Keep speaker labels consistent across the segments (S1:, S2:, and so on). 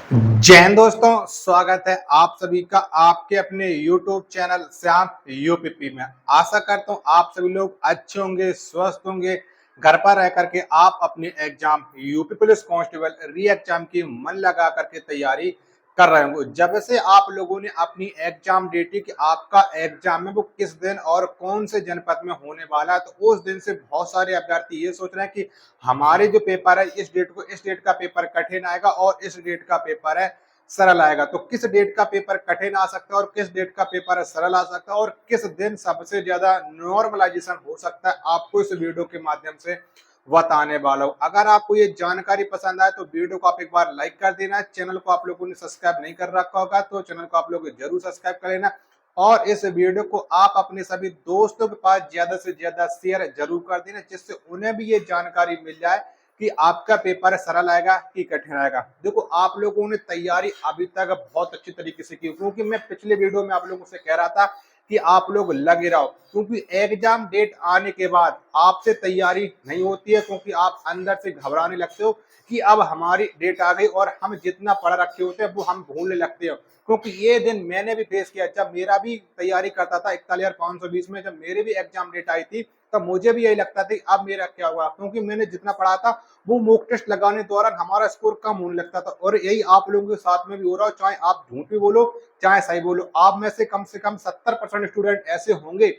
S1: जय हिंद दोस्तों, स्वागत है आप सभी का आपके अपने YouTube चैनल श्याम यूपीपी में। आशा करता हूँ आप सभी लोग अच्छे होंगे, स्वस्थ होंगे। घर पर रह करके आप अपने एग्जाम यूपी पुलिस कांस्टेबल री एग्जाम की मन लगा करके तैयारी कर रहे होंगे। जब से आप लोगों ने अपनी एग्जाम डेट की कि आपका एग्जाम है वो किस दिन और कौन से जनपद में होने वाला है, तो उस दिन से बहुत सारे अभ्यर्थी ये सोच रहे हैं कि हमारे जो पेपर है इस डेट का पेपर कठिन आएगा और इस डेट का पेपर है सरल आएगा। तो किस डेट का पेपर कठिन आ सकता है और किस डेट का पेपर सरल आ सकता है और किस दिन सबसे ज्यादा नॉर्मलाइजेशन हो सकता है, आपको इस वीडियो के माध्यम से बताने वाला हूँ। अगर आपको ये जानकारी पसंद आए तो वीडियो को आप एक बार लाइक कर देना। चैनल को आप लोगों ने सब्सक्राइब नहीं कर रखा होगा तो चैनल को आप लोग जरूर सब्सक्राइब कर लेना और इस वीडियो को आप अपने सभी दोस्तों के पास ज्यादा से ज्यादा शेयर जरूर कर देना, जिससे उन्हें भी ये जानकारी मिल जाए कि आपका पेपर सरल आएगा कि कठिन आएगा। देखो, आप लोगों ने तैयारी अभी तक बहुत अच्छी तरीके से की, क्योंकि मैं पिछले वीडियो में आप लोगों से कह रहा था कि आप लोग लगे रहो, क्योंकि एग्जाम डेट आने के बाद आपसे तैयारी नहीं होती है, क्योंकि आप अंदर से घबराने लगते हो कि अब हमारी डेट आ गई और हम जितना पढ़ रखे होते हैं वो हम भूलने लगते हो। क्योंकि ये दिन मैंने भी फेस किया, जब मेरा भी तैयारी करता था 41,520 में, जब मेरी भी एग्जाम डेट आई थी तब मुझे भी यही लगता था अब मेरा क्या हुआ, क्योंकि मैंने जितना पढ़ा था वो मॉक टेस्ट लगाने दौरान हमारा स्कोर कम होने लगता था। और यही आप लोगों के साथ में भी हो रहा हो, चाहे आप झूठ भी बोलो चाहे सही बोलो। आप में से कम 70% स्टूडेंट ऐसे होंगे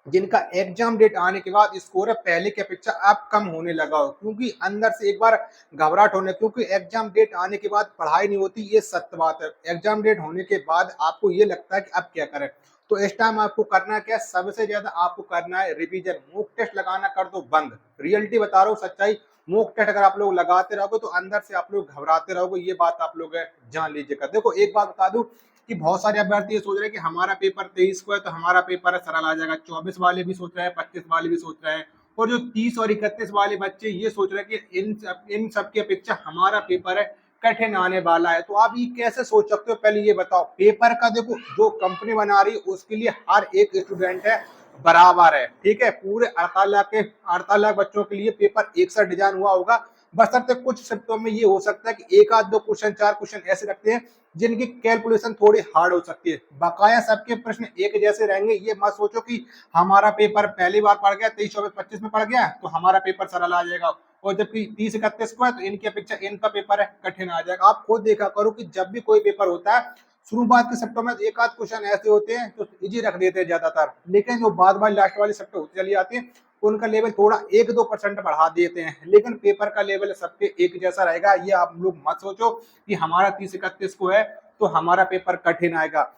S1: जिनका एग्जाम डेट आने के बाद स्कोर पहले की अपेक्षा अब कम होने लगा हो, क्योंकि अंदर से एक बार घबराहट होने, क्योंकि एग्जाम डेट आने के बाद पढ़ाई नहीं होती, ये सत्य बात है। एग्जाम डेट होने के बाद आपको ये लगता है कि अब क्या करें, तो इस टाइम आपको करना क्या है, सबसे ज्यादा आपको करना है रिवीजन। मॉक टेस्ट लगाना कर दो बंद, रियलिटी बता रहा हूँ, सच्चाई। मॉक टेस्ट अगर आप लोग लगाते रहोगे तो अंदर से आप लोग घबराते रहोगे, ये बात आप लोग जान लीजिएगा। देखो, एक बात बता दूं कि बहुत सारे अभ्यर्थी ये सोच रहे हैं कि हमारा पेपर 23 को है तो हमारा पेपर सरल आ जाएगा। 24 वाले भी सोच रहे हैं, 25 वाले भी सोच रहे हैं, और जो 30 और 31 वाले बच्चे ये सोच रहे हैं कि इन सब की अपेक्षा हमारा पेपर है कठिन आने वाला है। तो आप ये कैसे सोच सकते हो, पहले ये बताओ। पेपर का देखो, जो कंपनी बना रही है उसके लिए हर एक स्टूडेंट है बराबर है, ठीक है। पूरे 48 लाख बच्चों के लिए पेपर एक सा डिजाइन हुआ होगा। बशर्ते कुछ शिफ्टों में ये हो सकता है कि एक आध दो क्वेश्चन, चार क्वेश्चन ऐसे रखते हैं जिनकी कैलकुलेशन थोड़ी हार्ड हो सकती है। बकाया सबके प्रश्न एक जैसे रहेंगे। ये मत सोचो कि हमारा पेपर पहली बार पढ़ गया 23, 24, 25 में पढ़ गया तो हमारा पेपर सरल आ जाएगा, और जबकि 30, 31 को है तो इनकी अपेक्षा इनका पेपर है कठिन आ जाएगा। आप खुद देखा करो कि जब भी कोई पेपर होता है शुरुआत के सप्ताह में एक आध क्वेश्चन ऐसे होते हैं जो इजी रख देते हैं ज्यादातर, लेकिन जो बाद वाली लास्ट वाली सप्ताह होती चली आती है उनका लेवल थोड़ा 1-2% बढ़ा देते हैं, लेकिन पेपर का लेवल सबके एक जैसा रहेगा। ये आप लोग मत सोचो कि हमारा 30-31 को है तो हमारा पेपर कठिन आएगा।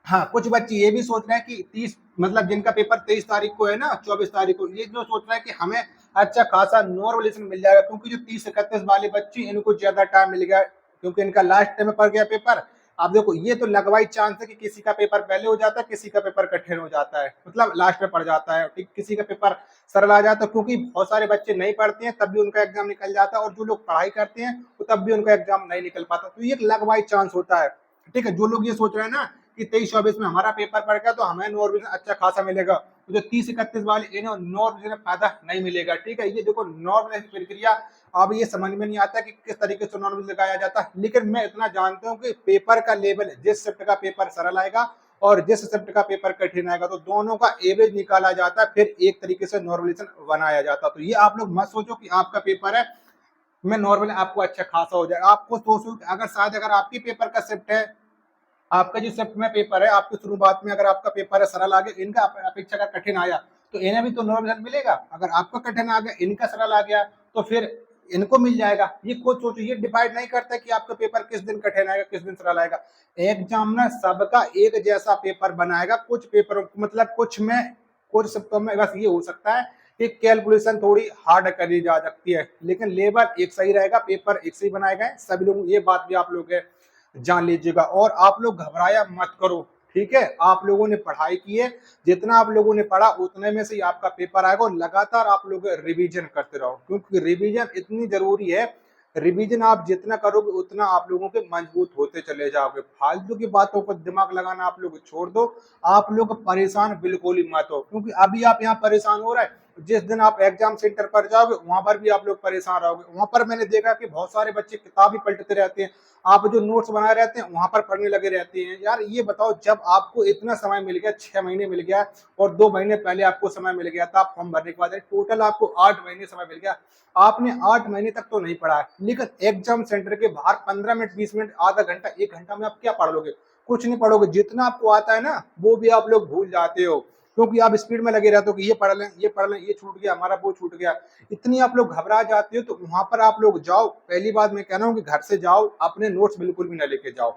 S1: हाँ, कुछ बच्चे ये भी सोच रहे हैं कि 30 मतलब जिनका पेपर 23 तारीख को है ना, 24 तारीख को, ये जो सोच रहे हैं कि हमें अच्छा खासा नॉर्मलाइजेशन मिल जाएगा, क्योंकि जो 30-31 वाले बच्चे इनको ज्यादा टाइम मिल गया, क्योंकि इनका लास्ट टाइम में पड़ गया पेपर। आप देखो, ये तो लगवाई चांस है कि किसी का पेपर पहले हो जाता है, किसी का पेपर कठिन हो जाता है, मतलब लास्ट में पड़ जाता है, ठीक, किसी का पेपर सरल आ जाता है, क्योंकि बहुत सारे बच्चे नहीं पढ़ते हैं तब भी उनका एग्जाम निकल जाता है, और जो लोग पढ़ाई करते हैं तो तब भी उनका एग्जाम नहीं निकल पाता। तो ये एक लगवाई चांस होता है, ठीक है। जो लोग ये सोच रहे हैं ना कि 23-24 में हमारा पेपर पड़ गया तो हमें नॉर्मल अच्छा खासा मिलेगा, तो जो 30-31 वाले इन्हें नॉर्मल फायदा नहीं मिलेगा, ठीक है। ये देखो, नॉर्मल प्रक्रिया अब ये समझ में नहीं आता कि किस तरीके से नॉर्मल लगाया जाता है, लेकिन मैं इतना जानता हूँ कि पेपर का लेवल, जिस शिफ्ट का पेपर सरल आएगा और जिस शिफ्ट का पेपर कठिन आएगा, तो दोनों का एवरेज निकाला जाता है, फिर एक तरीके से नॉर्मलाइजेशन बनाया जाता है। तो ये आप लोग मत सोचो कि आपका पेपर है मैं नॉर्मल आपको अच्छा खासा हो जाएगा। आपको सोचो अगर शायद अगर आपकी पेपर का शिफ्ट है, आपका जो शिफ्ट में पेपर है, आपकी शुरुआत में अगर आपका पेपर है सरल आ गया, इनका अपेक्षा का कठिन आया तो इन्हें भी तो नॉर्मल मिलेगा। अगर आपका कठिन आ गया, इनका सरल आ गया, तो फिर इनको मिल जाएगा। ये खुद सोचो, ये डिसाइड नहीं करता कि आपका पेपर किस दिन कठिन आएगा किस दिन सरल आएगा। एग्जामिनर सबका एक जैसा पेपर बनाएगा। कुछ पेपर मतलब कुछ शिफ्टों में बस ये हो सकता है कि कैलकुलेशन थोड़ी हार्ड करी जा सकती है, लेकिन लेवल एक सही रहेगा, पेपर एक सही बनाए गए सभी लोग, ये बात भी आप लोग जान लीजिएगा। और आप लोग घबराया मत करो, ठीक है। आप लोगों ने पढ़ाई की है, जितना आप लोगों ने पढ़ा उतने में से ही आपका पेपर आएगा, और लगातार आप लोग रिवीजन करते रहो, क्योंकि रिवीजन इतनी जरूरी है। रिवीजन आप जितना करोगे उतना आप लोगों के मजबूत होते चले जाओगे। फालतू की बातों पर दिमाग लगाना आप लोग छोड़ दो। आप लोग परेशान बिल्कुल ही मत हो, क्योंकि अभी आप यहाँ परेशान हो रहे हैं, जिस दिन आप एग्जाम सेंटर पर जाओगे वहां पर भी आप लोग परेशान रहोगे। वहां पर मैंने देखा कि बहुत सारे बच्चे किताब ही पलटते रहते हैं, आप जो नोट्स बनाए रहते हैं वहां पर पढ़ने लगे रहते हैं। यार ये बताओ, जब आपको इतना समय मिल गया, 6 महीने मिल गया और 2 महीने पहले आपको समय मिल गया था फॉर्म भरने के बाद, टोटल आपको 8 महीने समय मिल गया, आपने 8 महीने तक तो नहीं पढ़ा, लेकिन एग्जाम सेंटर के बाहर 15 मिनट, 20 मिनट, आधा घंटा, 1 घंटा में आप क्या पढ़ लोगे? कुछ नहीं पढ़ोगे। जितना आपको आता है ना वो भी आप लोग भूल जाते हो, क्योंकि आप स्पीड में लगे रहते हो कि ये पढ़ लें, ये पढ़ लें, ये छूट गया हमारा, वो छूट गया, इतनी आप लोग घबरा जाते हो। तो वहां पर आप लोग जाओ, पहली बात मैं कह रहा हूँ कि घर से जाओ, अपने नोट्स बिल्कुल भी ना लेके जाओ,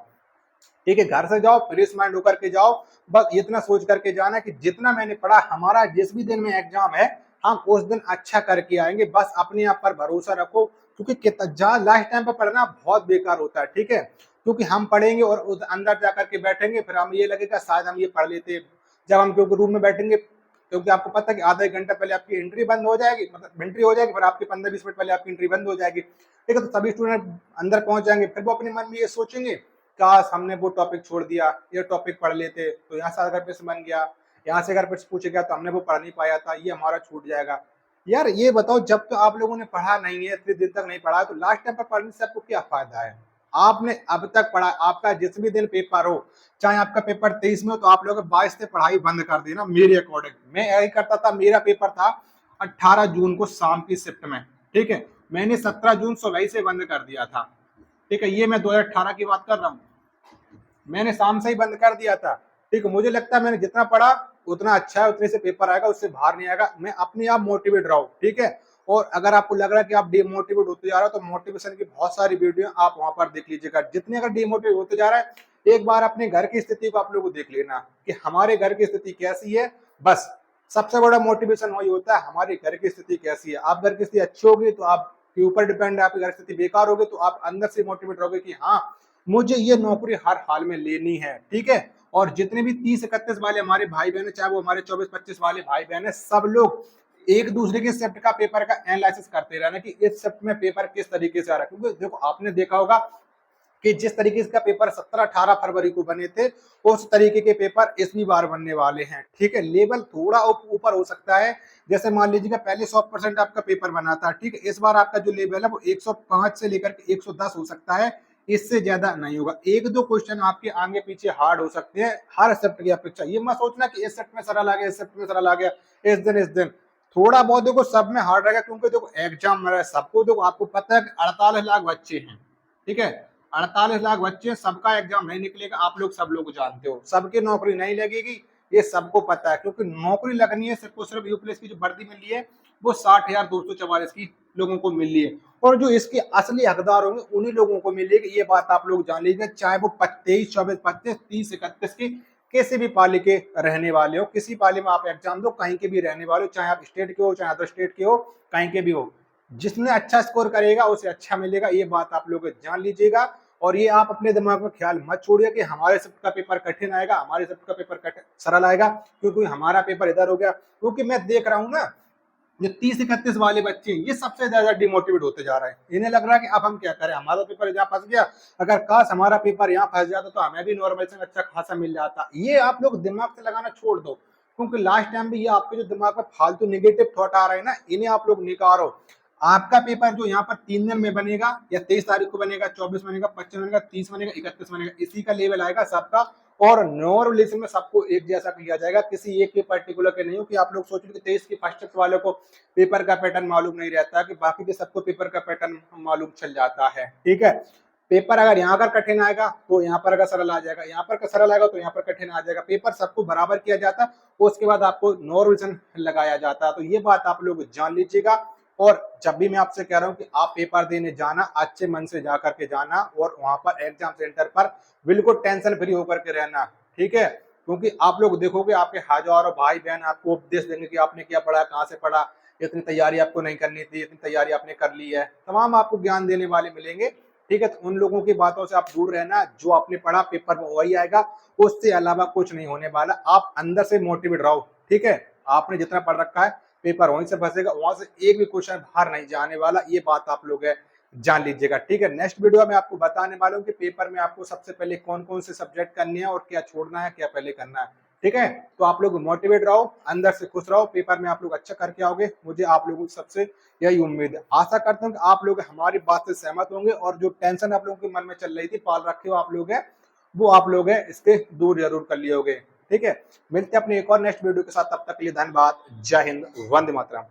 S1: ठीक है? घर से जाओ, फ्रेश माइंड होकर के जाओ, बस इतना सोच करके जाना कि जितना मैंने पढ़ा, हमारा जिस भी दिन में एग्जाम है हम उस दिन अच्छा करके आएंगे, बस अपने आप पर भरोसा रखो। क्योंकि लास्ट टाइम पर पढ़ना बहुत बेकार होता है, ठीक है? क्योंकि हम पढ़ेंगे और उस अंदर जाकर के बैठेंगे, फिर हम ये लगेगा शायद हम ये पढ़ लेते, जब हम क्योंकि रूम में बैठेंगे, क्योंकि आपको पता है कि आधा 1 घंटा पहले आपकी एंट्री बंद हो जाएगी, मतलब एंट्री हो जाएगी, फिर आपकी 15-20 मिनट पहले आपकी एंट्री बंद हो जाएगी, ठीक है? तो सभी स्टूडेंट अंदर पहुंच जाएंगे, फिर वो अपने मन में ये सोचेंगे काश हमने वो टॉपिक छोड़ दिया, ये टॉपिक पढ़ लेते तो यहाँ से अगर प्रश्न बन गया, यहाँ से अगर प्रश्न पूछे गया तो हमने वो पढ़ नहीं पाया था, ये हमारा छूट जाएगा। यार ये बताओ, जब तो आप लोगों ने पढ़ा नहीं है, इतने दिन तक नहीं पढ़ा, तो लास्ट टाइम पर पढ़ने से आपको क्या फायदा है? आपने अब तक पढ़ा, आपका जिस भी दिन पेपर हो, चाहे आपका पेपर 23 में हो, तो आप लोग 22 से पढ़ाई बंद कर देना। मेरे अकॉर्डिंग मैं यही करता था। मेरा पेपर था 18 जून को शाम की शिफ्ट में, ठीक है? मैंने 17 जून सुबह से बंद कर दिया था, ठीक है? ये मैं 2018 की बात कर रहा हूँ, मैंने शाम से ही बंद कर दिया था, ठीक है? मुझे लगता है मैंने जितना पढ़ा उतना अच्छा है, उतने से पेपर आएगा, उससे बाहर नहीं आएगा। मैं अपने आप मोटिवेट रहा हूँ, ठीक है? और अगर आपको लग रहा है कि आप डिमोटिवेट होते जा रहे हो, तो मोटिवेशन की बहुत सारी वीडियो आप वहां पर देख लीजिएगा। जितने अगर डिमोटिवेट होते जा रहा है, एक बार अपने घर की स्थिति को आप लोग देख लेना कि हमारे घर की स्थिति कैसी है। बस सबसे बड़ा मोटिवेशन वही होता है, हमारे घर की स्थिति कैसी है। आप घर की स्थिति अच्छी होगी तो आपके ऊपर डिपेंड है, आपकी घर की स्थिति बेकार होगी तो आप अंदर से मोटिवेट रहोगे कि हाँ, मुझे ये नौकरी हर हाल में लेनी है, ठीक है? और जितने भी 30-31 वाले हमारे भाई बहन है, चाहे वो हमारे 24-25 वाले भाई बहन है, सब लोग एक दूसरे के शिफ्ट का पेपर का एनालिसिस करते रहना कि इस शिफ्ट में पेपर किस तरीके से आ रहा है। क्योंकि देखो, आपने देखा होगा कि जिस तरीके का पेपर 17-18 फरवरी को बने थे, उस तरीके के पेपर इस भी बार बनने वाले हैं, ठीक है? लेवल थोड़ा ऊपर हो सकता है, जैसे मान लीजिएगा पहले 100% आपका पेपर बना था, ठीक है? इस बार आपका जो लेवल है वो 105 से लेकर के 110 हो सकता है, इससे ज्यादा नहीं होगा। 1-2 क्वेश्चन आपके आगे पीछे हार्ड हो सकते हैं हर शिफ्ट की अपेक्षा। ये मत सोचना कि इस शिफ्ट में सरल आ गया, इस शिफ्ट में सरल आ गया, इस दिन थोड़ा बहुत देखो सब में हार्ड रहेगा, क्योंकि देखो एग्जाम में सबको, देखो आपको पता है कि 48 लाख बच्चे हैं, ठीक है? 48 लाख बच्चे, सबका एग्जाम नहीं निकलेगा, आप लोग सब लोग जानते हो, सबकी नौकरी नहीं लगेगी, ये सबको पता है। क्योंकि नौकरी लगनी है सिर्फ और सिर्फ यूपीएस की जो भर्ती मिली है वो 60,244 की लोगों को मिली है, और जो इसके असली हकदार होंगे उन्हीं लोगों को मिलेगी, ये बात आप लोग जान लीजिए। चाहे वो 23, 24, 25, 30, 31 की किसी भी पाली के रहने वाले हो, किसी पाली में आप एग्जाम दो, कहीं के भी रहने वाले हो, चाहे आप स्टेट के हो चाहे अदर स्टेट के हो, कहीं के भी हो, जिसने अच्छा स्कोर करेगा उसे अच्छा मिलेगा, ये बात आप लोग जान लीजिएगा। और ये आप अपने दिमाग में ख्याल मत छोड़िए कि हमारे शिफ्ट का पेपर कठिन आएगा, हमारे शिफ्ट का पेपर सरल आएगा, क्योंकि हमारा पेपर इधर हो गया। क्योंकि मैं देख रहा हूँ ना, जो 30-31 वाले बच्चे ये सबसे ज्यादा डिमोटिवेट होते जा रहे हैं। इन्हें लग रहा है कि अब हम क्या करें, हमारा पेपर यहाँ फंस गया, अगर काश हमारा पेपर यहाँ फंस जाता तो हमें भी नॉर्मलाइजेशन अच्छा खासा मिल जाता। ये आप लोग दिमाग से लगाना छोड़ दो, क्योंकि लास्ट टाइम भी ये आपके जो दिमाग में फालतू निगेटिव थॉट आ रहे हैं ना, इन्हें आप लोग निकालो। आपका पेपर जो यहाँ पर 3 दिन में बनेगा, या 23 तारीख को बनेगा, 24 बनेगा, 25 बनेगा, 30 बनेगा, 31 बनेगा, इसी का लेवल आएगा सबका। और नॉर्मलाइजेशन में सबको एक जैसा किया जाएगा, किसी एक के पर्टिकुलर के नहीं हो कि आप लोग सोचो कि 23 के फर्स्ट शिफ्ट वालों को पेपर का पैटर्न मालूम नहीं रहता, कि बाकी के सबको पेपर का पैटर्न मालूम चल जाता है, ठीक है? पेपर अगर यहाँ अगर कठिन आएगा तो यहाँ पर अगर सरल आ जाएगा, यहाँ पर सरल आएगा तो यहाँ पर कठिन आ जाएगा। पेपर सबको बराबर किया जाता है, उसके बाद आपको नॉर्मलाइजेशन लगाया जाता है। तो ये बात आप लोग जान लीजिएगा। और जब भी मैं आपसे कह रहा हूँ कि आप पेपर देने जाना, अच्छे मन से जा करके जाना, और वहां पर एग्जाम सेंटर पर बिल्कुल टेंशन फ्री होकर के रहना, ठीक है? क्योंकि आप लोग देखोगे आपके हजारों भाई बहन आपको उपदेश देंगे कि आपने क्या पढ़ा, कहाँ से पढ़ा, इतनी तैयारी आपको नहीं करनी थी, इतनी तैयारी आपने कर ली है, तमाम आपको ज्ञान देने वाले मिलेंगे, ठीक है? तो उन लोगों की बातों से आप दूर रहना, जो आपने पढ़ा पेपर में वही आएगा, उससे अलावा कुछ नहीं होने वाला। आप अंदर से मोटिवेट रहो, ठीक है? आपने जितना पढ़ रखा है पेपर वहीं से फंसेगा, वहां से एक भी क्वेश्चन बाहर नहीं जाने वाला, ये बात आप लोग जान लीजिएगा, ठीक है? नेक्स्ट वीडियो में आपको बताने वाला हूँ कि पेपर में आपको सबसे पहले कौन कौन से सब्जेक्ट करने हैं और क्या छोड़ना है, क्या पहले करना है। ठीक है। तो आप लोग मोटिवेट रहो, अंदर से खुश रहो, पेपर में आप लोग अच्छा करके आओगे, मुझे आप लोगों की सबसे यही उम्मीद है। आशा करता हूँ कि आप लोग हमारी बात से सहमत होंगे और जो टेंशन आप लोगों के मन में चल रही थी, पाल रखे हो आप लोग है, वो आप लोग है इसके दूर जरूर कर लिए होगे। ठीक है, मिलते हैं अपने एक और नेक्स्ट वीडियो के साथ, तब तक के लिए धन्यवाद। जय हिंद, वंदे मातरम।